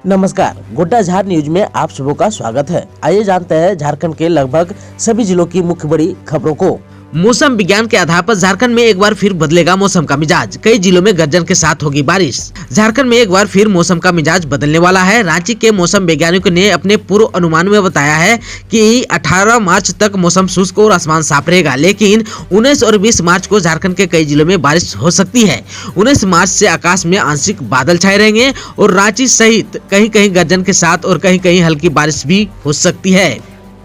नमस्कार, गोड्डा झार न्यूज में आप सबों का स्वागत है। आइए जानते हैं झारखंड के लगभग सभी जिलों की मुख्य बड़ी खबरों को। मौसम विज्ञान के आधार पर झारखंड में एक बार फिर बदलेगा मौसम का मिजाज। कई जिलों में गर्जन के साथ होगी बारिश। झारखंड में एक बार फिर मौसम का मिजाज बदलने वाला है। रांची के मौसम वैज्ञानिकों ने अपने पूर्व अनुमान में बताया है कि 18 मार्च तक मौसम शुष्क और आसमान साफ रहेगा, लेकिन 19 और 20 मार्च को झारखंड के कई जिलों में बारिश हो सकती है। 19 मार्च से आकाश में आंशिक बादल छाए रहेंगे और रांची सहित कहीं कहीं गर्जन के साथ और कहीं कहीं हल्की बारिश भी हो सकती है।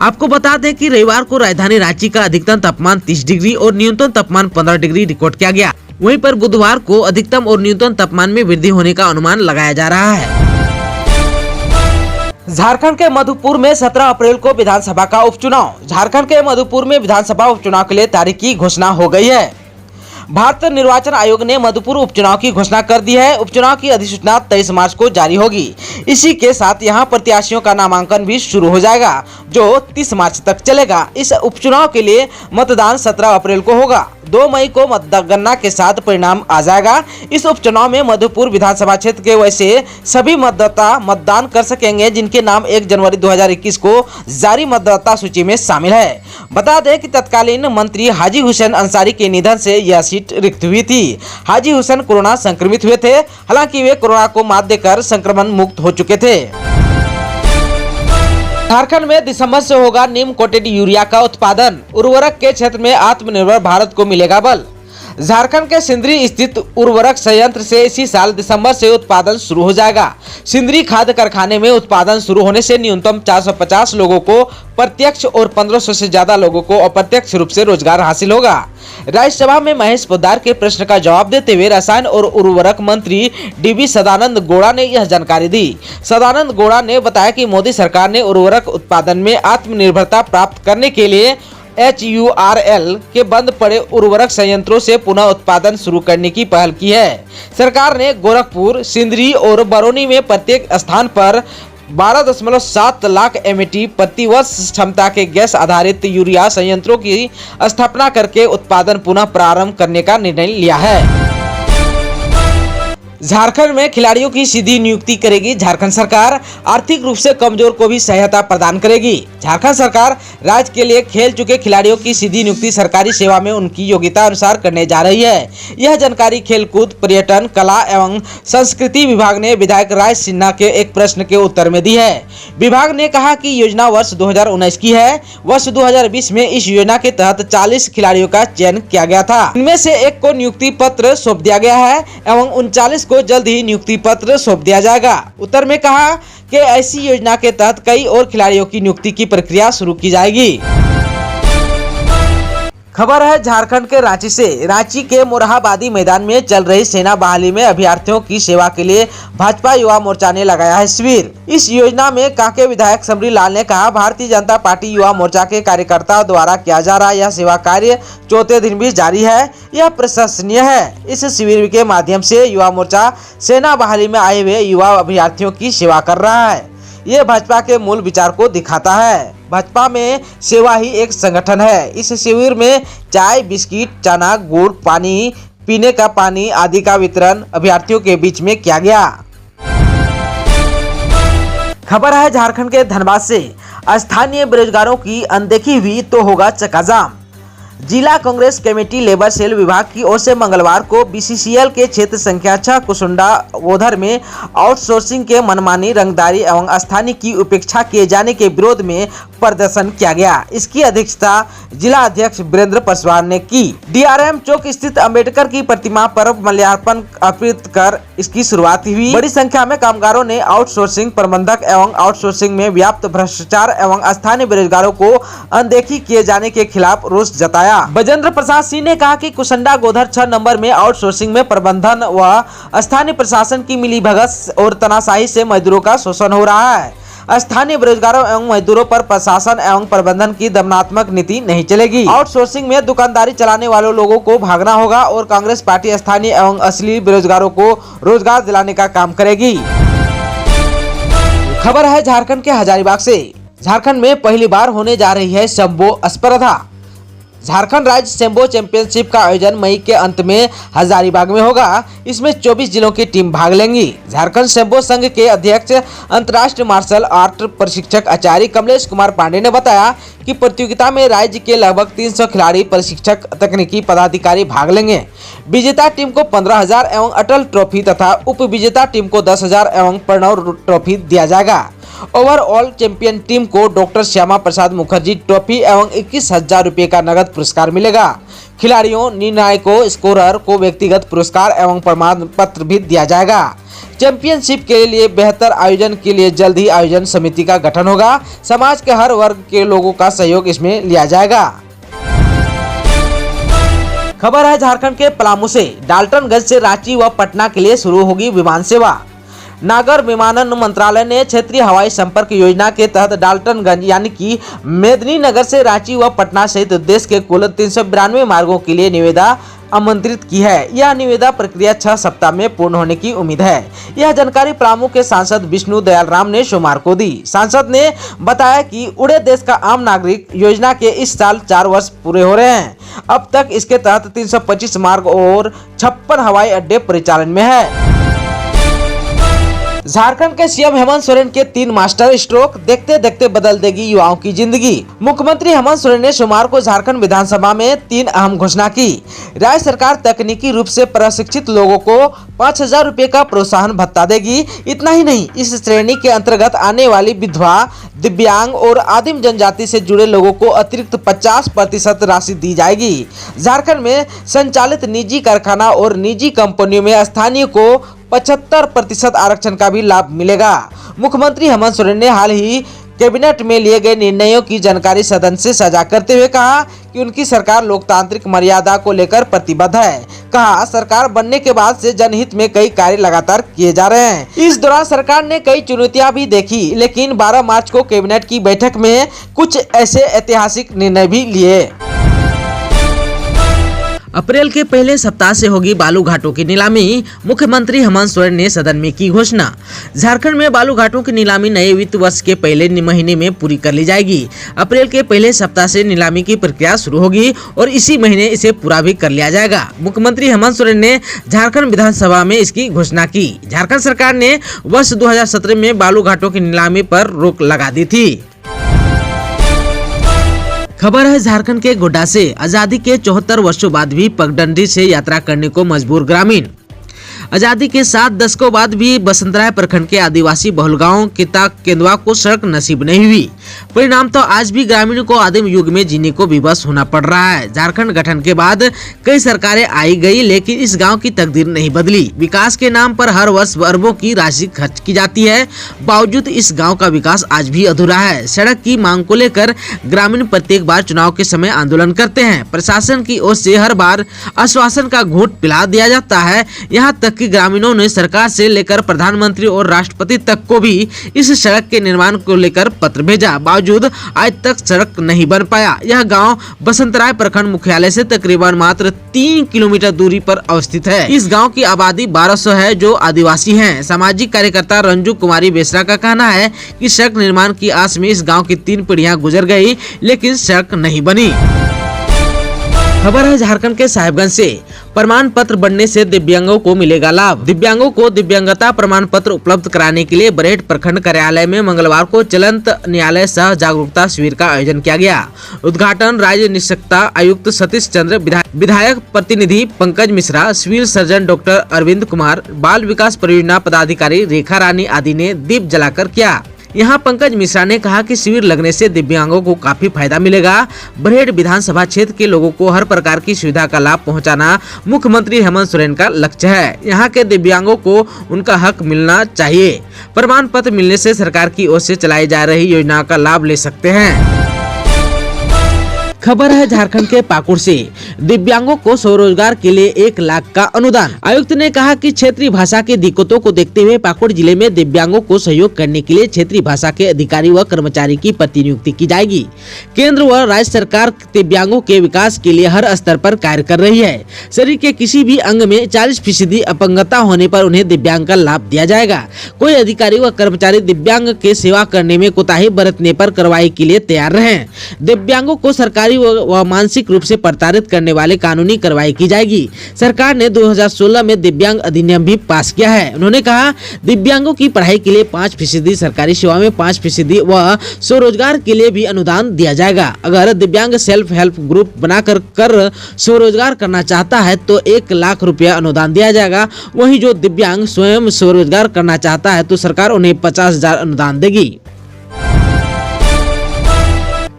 आपको बता दें कि रविवार को राजधानी रांची का अधिकतम तापमान 30 डिग्री और न्यूनतम तापमान 15 डिग्री रिकॉर्ड किया गया। वहीं पर बुधवार को अधिकतम और न्यूनतम तापमान में वृद्धि होने का अनुमान लगाया जा रहा है। झारखंड के मधुपुर में 17 अप्रैल को विधानसभा का उपचुनाव। झारखंड के मधुपुर में विधानसभा उपचुनाव के लिए तारीख की घोषणा हो गई है। भारत निर्वाचन आयोग ने मधुपुर उपचुनाव की घोषणा कर दी है। उपचुनाव की अधिसूचना 23 मार्च को जारी होगी। इसी के साथ यहां प्रत्याशियों का नामांकन भी शुरू हो जाएगा, जो 30 मार्च तक चलेगा। इस उपचुनाव के लिए मतदान 17 अप्रैल को होगा। 2 मई को मतगणना के साथ परिणाम आ जाएगा। इस उपचुनाव में मधुपुर विधानसभा क्षेत्र के वैसे सभी मतदाता मतदान कर सकेंगे जिनके नाम 1 जनवरी 2021 को जारी मतदाता सूची में शामिल है। बता दें कि तत्कालीन मंत्री हाजी हुसैन अंसारी के निधन से यह सीट रिक्त हुई थी। हाजी हुसैन कोरोना संक्रमित हुए थे। हालांकि वे कोरोना को मात देकर संक्रमण मुक्त हो चुके थे। झारखंड में दिसंबर से होगा नीम कोटेड यूरिया का उत्पादन। उर्वरक के क्षेत्र में आत्मनिर्भर भारत को मिलेगा बल। झारखंड के सिंदरी स्थित उर्वरक संयंत्र से इसी साल दिसंबर से उत्पादन शुरू हो जाएगा। सिंदरी खाद्य कारखाने में उत्पादन शुरू होने से न्यूनतम 450 लोगों को प्रत्यक्ष और 1500 से ज्यादा लोगों को अप्रत्यक्ष रूप से रोजगार हासिल होगा। राज्यसभा में महेश पोद्दार के प्रश्न का जवाब देते हुए रसायन और उर्वरक मंत्री डीवी सदानंद गौड़ा ने यह जानकारी दी। सदानंद गौड़ा ने बताया कि मोदी सरकार ने उर्वरक उत्पादन में आत्मनिर्भरता प्राप्त करने के लिए HURL के बंद पड़े उर्वरक संयंत्रों से पुनः उत्पादन शुरू करने की पहल की है। सरकार ने गोरखपुर, सिंदरी और बरौनी में प्रत्येक स्थान पर 12.7 लाख MT प्रति वर्ष क्षमता के गैस आधारित यूरिया संयंत्रों की स्थापना करके उत्पादन पुनः प्रारंभ करने का निर्णय लिया है। झारखंड में खिलाड़ियों की सीधी नियुक्ति करेगी झारखंड सरकार। आर्थिक रूप से कमजोर को भी सहायता प्रदान करेगी। झारखंड सरकार राज्य के लिए खेल चुके खिलाड़ियों की सीधी नियुक्ति सरकारी सेवा में उनकी योग्यता अनुसार करने जा रही है। यह जानकारी खेलकूद, पर्यटन, कला एवं संस्कृति विभाग ने विधायक राज सिन्हा के एक प्रश्न के उत्तर में दी है। विभाग ने कहा कि योजना वर्ष 2019 की है। वर्ष 2020 में इस योजना के तहत 40 खिलाड़ियों का चयन किया गया था। इनमें से एक को नियुक्ति पत्र सौंप दिया गया है एवं 39 को जल्द ही नियुक्ति पत्र सौंप दिया जाएगा। उत्तर में कहा कि ऐसी योजना के तहत कई और खिलाड़ियों की नियुक्ति की प्रक्रिया शुरू की जाएगी। खबर है झारखंड के रांची से। रांची के मोरहाबादी मैदान में चल रही सेना बहाली में अभ्यर्थियों की सेवा के लिए भाजपा युवा मोर्चा ने लगाया है शिविर। इस योजना में कांके विधायक समरी लाल ने कहा, भारतीय जनता पार्टी युवा मोर्चा के कार्यकर्ताओं द्वारा किया जा रहा यह सेवा कार्य चौथे दिन भी जारी है। यह प्रशंसनीय है। इस शिविर के माध्यम से युवा मोर्चा सेना बहाली में आए हुए युवा अभ्यर्थियों की सेवा कर रहा है। ये भाजपा के मूल विचार को दिखाता है। भाजपा में सेवा ही एक संगठन है। इस शिविर में चाय, बिस्किट, चना, गुड़, पानी, पीने का पानी आदि का वितरण अभ्यर्थियों के बीच में किया गया। खबर है झारखंड के धनबाद से। स्थानीय बेरोजगारों की अनदेखी हुई तो होगा चक्काजाम। जिला कांग्रेस कमेटी लेबर सेल विभाग की ओर से मंगलवार को BCCL के क्षेत्र संख्या 6 कुसुंडा गोधर में आउटसोर्सिंग के मनमानी, रंगदारी एवं स्थानीय की उपेक्षा किए जाने के विरोध में प्रदर्शन किया गया। इसकी अध्यक्षता जिला अध्यक्ष वीरेंद्र पासवान ने की। DRM चौक स्थित अंबेडकर की प्रतिमा पर माल्यार्पण अर्पित कर इसकी शुरुआत हुई। बड़ी संख्या में कामगारों ने आउटसोर्सिंग प्रबंधक एवं आउटसोर्सिंग में व्याप्त भ्रष्टाचार एवं स्थानीय बेरोजगारों को अनदेखी किए जाने के खिलाफ रोष जताया। बजेंद्र प्रसाद सिंह ने कहा कि कुसुंडा गोधर 6 नंबर में आउटसोर्सिंग में प्रबंधन व स्थानीय प्रशासन की मिलीभगत और तानाशाही से मजदूरों का शोषण हो रहा है। स्थानीय बेरोजगारों एवं मजदूरों पर प्रशासन एवं प्रबंधन की दमनात्मक नीति नहीं चलेगी। आउटसोर्सिंग में दुकानदारी चलाने वाले लोगों को भागना होगा और कांग्रेस पार्टी स्थानीय एवं असली बेरोजगारों को रोजगार दिलाने का काम करेगी। खबर है झारखंड के हजारीबाग से। झारखंड में पहली बार होने जा रही है शंभो स्पर्धा। झारखंड राज्य सेम्बो चैंपियनशिप का आयोजन मई के अंत में हजारीबाग में होगा। इसमें 24 जिलों की टीम भाग लेंगी। झारखंड सेम्बो संघ के अध्यक्ष अंतर्राष्ट्रीय मार्शल आर्ट प्रशिक्षक आचार्य कमलेश कुमार पांडे ने बताया कि प्रतियोगिता में राज्य के लगभग 300 खिलाड़ी, प्रशिक्षक, तकनीकी पदाधिकारी भाग लेंगे। विजेता टीम को 15,000 एवं अटल ट्रॉफी तथा उप विजेता टीम को 10,000 एवं प्रणव ट्रॉफी दिया जाएगा। ओवरऑल चैंपियन टीम को डॉक्टर श्यामा प्रसाद मुखर्जी ट्रॉफी एवं 21,000 रुपये का नगद पुरस्कार मिलेगा। खिलाड़ियों, निर्णायकों, स्कोरर को व्यक्तिगत पुरस्कार एवं प्रमाण पत्र भी दिया जाएगा। चैंपियनशिप के लिए बेहतर आयोजन के लिए जल्द ही आयोजन समिति का गठन होगा। समाज के हर वर्ग के लोगों का सहयोग इसमें लिया जाएगा। खबर है झारखंड के पलामू से। डाल्टनगंज से रांची व पटना के लिए शुरू होगी विमान सेवा। नागर विमानन मंत्रालय ने क्षेत्रीय हवाई संपर्क योजना के तहत डाल्टनगंज यानी कि मेदिनीनगर से रांची व पटना सहित देश के कुल 392 मार्गों के लिए निविदा आमंत्रित की है। यह निविदा प्रक्रिया 6 सप्ताह में पूर्ण होने की उम्मीद है। यह जानकारी पलामू के सांसद विष्णु दयाल राम ने सोमवार को दी। सांसद ने बताया कि उड़े देश का आम नागरिक योजना के इस साल 4 वर्ष पूरे हो रहे हैं। अब तक इसके तहत 325 मार्ग और 56 हवाई अड्डे परिचालन में है। झारखंड के सीएम हेमंत सोरेन के 3 मास्टर स्ट्रोक देखते देखते बदल देगी युवाओं की जिंदगी। मुख्यमंत्री हेमंत सोरेन ने सोमवार को झारखंड विधानसभा में 3 अहम घोषणा की। राज्य सरकार तकनीकी रूप से प्रशिक्षित लोगों को 5,000 रुपये का प्रोत्साहन भत्ता देगी। इतना ही नहीं, इस श्रेणी के अंतर्गत आने वाली विधवा, दिव्यांग और आदिम जनजाति से जुड़े लोगों को अतिरिक्त 50% राशि दी जाएगी। झारखंड में संचालित निजी कारखाना और निजी कंपनियों में स्थानीय को 75% आरक्षण का भी लाभ मिलेगा। मुख्यमंत्री हेमंत सोरेन ने हाल ही कैबिनेट में लिए गए निर्णयों की जानकारी सदन से साझा करते हुए कहा कि उनकी सरकार लोकतांत्रिक मर्यादा को लेकर प्रतिबद्ध है। कहा, सरकार बनने के बाद से जनहित में कई कार्य लगातार किए जा रहे हैं। इस दौरान सरकार ने कई चुनौतियां भी देखी, लेकिन 12 मार्च को कैबिनेट की बैठक में कुछ ऐसे ऐतिहासिक निर्णय भी लिए। अप्रैल के पहले सप्ताह से होगी बालू घाटों की नीलामी। मुख्यमंत्री हेमंत सोरेन ने सदन में की घोषणा। झारखंड में बालू घाटों की नीलामी नए वित्त वर्ष के पहले महीने में पूरी कर ली जाएगी। अप्रैल के पहले सप्ताह से नीलामी की प्रक्रिया शुरू होगी और इसी महीने इसे पूरा भी कर लिया जाएगा। मुख्यमंत्री हेमंत सोरेन ने झारखंड विधानसभा में इसकी घोषणा की। झारखंड सरकार ने वर्ष 2017 में बालू घाटों की नीलामी पर रोक लगा दी थी। खबर है झारखंड के गोड्डा से। आजादी के 74 वर्षों बाद भी पगडंडी से यात्रा करने को मजबूर ग्रामीण। आजादी के 7 दशकों बाद भी बसंतराय प्रखंड के आदिवासी बहुल गांव किता केंदुआ को सड़क नसीब नहीं हुई। परिणाम तो आज भी ग्रामीणों को आदिम युग में जीने को विवश होना पड़ रहा है। झारखंड गठन के बाद कई सरकारें आई गई, लेकिन इस गांव की तकदीर नहीं बदली। विकास के नाम पर हर वर्ष अरबों की राशि खर्च की जाती है, बावजूद इस गाँव का विकास आज भी अधूरा है। सड़क की मांग को लेकर ग्रामीण प्रत्येक बार चुनाव के समय आंदोलन करते हैं। प्रशासन की ओर से हर बार आश्वासन का घूंट पिला दिया जाता है। यहाँ तक कि ग्रामीणों ने सरकार से लेकर प्रधानमंत्री और राष्ट्रपति तक को भी इस सड़क के निर्माण को लेकर पत्र भेजा, बावजूद आज तक सड़क नहीं बन पाया। यह गांव बसंतराय प्रखंड मुख्यालय से तकरीबन मात्र 3 किलोमीटर दूरी पर अवस्थित है। इस गांव की आबादी 1200 है जो आदिवासी हैं। सामाजिक कार्यकर्ता रंजू कुमारी बेसरा का कहना है कि सड़क निर्माण की आस में इस गाँव की 3 पीढ़ियां गुजर गयी, लेकिन सड़क नहीं बनी। खबर है झारखंड के साहिबगंज से। प्रमाण पत्र बनने से दिव्यांगों को मिलेगा लाभ। दिव्यांगों को दिव्यांगता प्रमाण पत्र उपलब्ध कराने के लिए बरहेट प्रखंड कार्यालय में मंगलवार को चलंत न्यायालय सह जागरूकता शिविर का आयोजन किया गया। उद्घाटन राज्य निष्पक्षता आयुक्त सतीश चंद्र, विधायक प्रतिनिधि Pankaj Mishra, civil surgeon doctor Arvind Kumar, बाल विकास परियोजना पदाधिकारी रेखा रानी आदि ने दीप जलाकर किया। यहाँ पंकज मिश्रा ने कहा कि शिविर लगने से दिव्यांगों को काफी फायदा मिलेगा। बरहेट विधानसभा क्षेत्र के लोगों को हर प्रकार की सुविधा का लाभ पहुंचाना मुख्यमंत्री हेमंत सोरेन का लक्ष्य है। यहाँ के दिव्यांगों को उनका हक मिलना चाहिए। प्रमाण पत्र मिलने से सरकार की ओर से चलाई जा रही योजनाओं का लाभ ले सकते हैं। खबर है झारखंड के पाकुड़ से। दिव्यांगों को स्वरोजगार के लिए 1 लाख का अनुदान। आयुक्त ने कहा कि क्षेत्रीय भाषा की दिक्कतों को देखते हुए पाकुड़ जिले में दिव्यांगों को सहयोग करने के लिए क्षेत्रीय भाषा के अधिकारी व कर्मचारी की प्रतिनियुक्ति की जाएगी। केंद्र व राज्य सरकार दिव्यांगों के विकास के लिए हर स्तर पर कार्य कर रही है। शरीर के किसी भी अंग में 40% अपंगता होने पर उन्हें दिव्यांग का लाभ दिया जाएगा। कोई अधिकारी व कर्मचारी दिव्यांग के सेवा करने में कोताही बरतने पर कार्रवाई के लिए तैयार रहें। दिव्यांगों को सरकारी बेरोजगारी व मानसिक रूप से प्रताड़ित करने वाले कानूनी कार्रवाई की जाएगी। सरकार ने 2016 में दिव्यांग अधिनियम भी पास किया है। उन्होंने कहा, दिव्यांगों की पढ़ाई के लिए 5%, सरकारी सेवा में 5% व स्वरोजगार के लिए भी अनुदान दिया जाएगा। अगर दिव्यांग सेल्फ हेल्प ग्रुप बनाकर स्वरोजगार करना चाहता है तो 1 लाख रुपया अनुदान दिया जाएगा। वहीं जो दिव्यांग स्वयं स्वरोजगार करना चाहता है तो सरकार उन्हें 50,000 अनुदान देगी।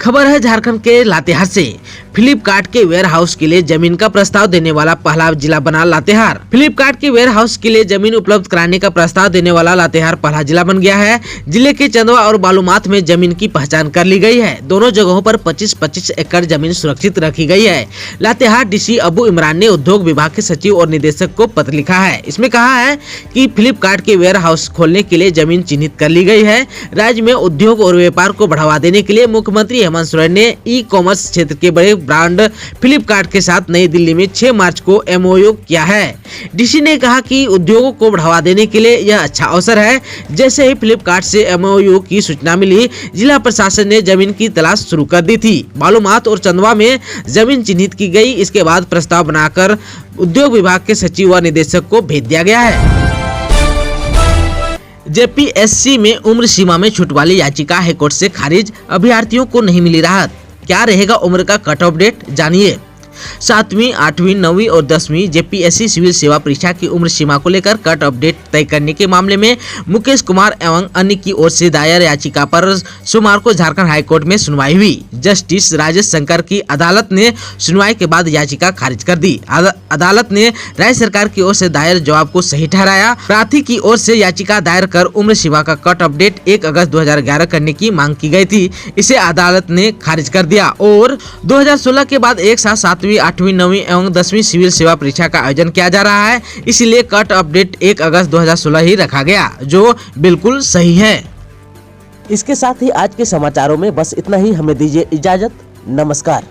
खबर है झारखंड के लातेहार से। फ्लिपकार्ट के वेयर हाउस के लिए जमीन का प्रस्ताव देने वाला पहला जिला बना लातेहार। फ्लिपकार्ट के वेयर हाउस के लिए जमीन उपलब्ध कराने का प्रस्ताव देने वाला लातेहार पहला जिला बन गया है। जिले के चंदवा और बालूमाथ में जमीन की पहचान कर ली गई है। दोनों जगहों पर 25-25 एकड़ जमीन सुरक्षित रखी गई है। लातेहार डीसी अबू इमरान ने उद्योग विभाग के सचिव और निदेशक को पत्र लिखा है। इसमें कहा है कि फ्लिपकार्ट के वेयर हाउस खोलने के लिए जमीन चिन्हित कर ली गई है। राज्य में उद्योग और व्यापार को बढ़ावा देने के लिए मुख्यमंत्री हेमंत सोरेन ने ई कॉमर्स क्षेत्र के बड़े ब्रांड फ्लिपकार्ट के साथ नई दिल्ली में 6 मार्च को एमओयू किया है। डीसी ने कहा कि उद्योगों को बढ़ावा देने के लिए यह अच्छा अवसर है। जैसे ही फ्लिपकार्ट से एमओयू की सूचना मिली, जिला प्रशासन ने जमीन की तलाश शुरू कर दी थी। बालूमाथ और चंदवा में जमीन चिन्हित की गई। इसके बाद प्रस्ताव बनाकर उद्योग विभाग के सचिव व निदेशक को भेज दिया गया है। जेपीएससी में उम्र सीमा में छूट वाली याचिका हाईकोर्ट से खारिज, अभ्यर्थियों को नहीं मिली राहत। क्या रहेगा उम्र का कट ऑफ डेट, जानिए। 7वीं, 8वीं, 9वीं और 10वीं जेपीएससी सिविल सेवा परीक्षा की उम्र सीमा को लेकर कट ऑफ डेट तय करने के मामले में मुकेश कुमार एवं अन्य की ओर से दायर याचिका पर सोमवार को झारखंड हाईकोर्ट में सुनवाई हुई। जस्टिस राजेश शंकर की अदालत ने सुनवाई के बाद याचिका खारिज कर दी। अदालत ने राज्य सरकार की ओर से दायर जवाब को सही ठहराया। प्रार्थी की ओर से याचिका दायर कर उम्र सीमा का कट ऑफ डेट 1 अगस्त 2011 करने की मांग की गई थी। इसे अदालत ने खारिज कर दिया और 2016 के बाद एक साथ 7वीं, 8वीं, 9वीं एवं 10वीं सिविल सेवा परीक्षा का आयोजन किया जा रहा है। इसलिए कट ऑफ डेट 1 अगस्त 2016 ही रखा गया, जो बिल्कुल सही है। इसके साथ ही आज के समाचारों में बस इतना ही। हमें दीजिए इजाजत। नमस्कार।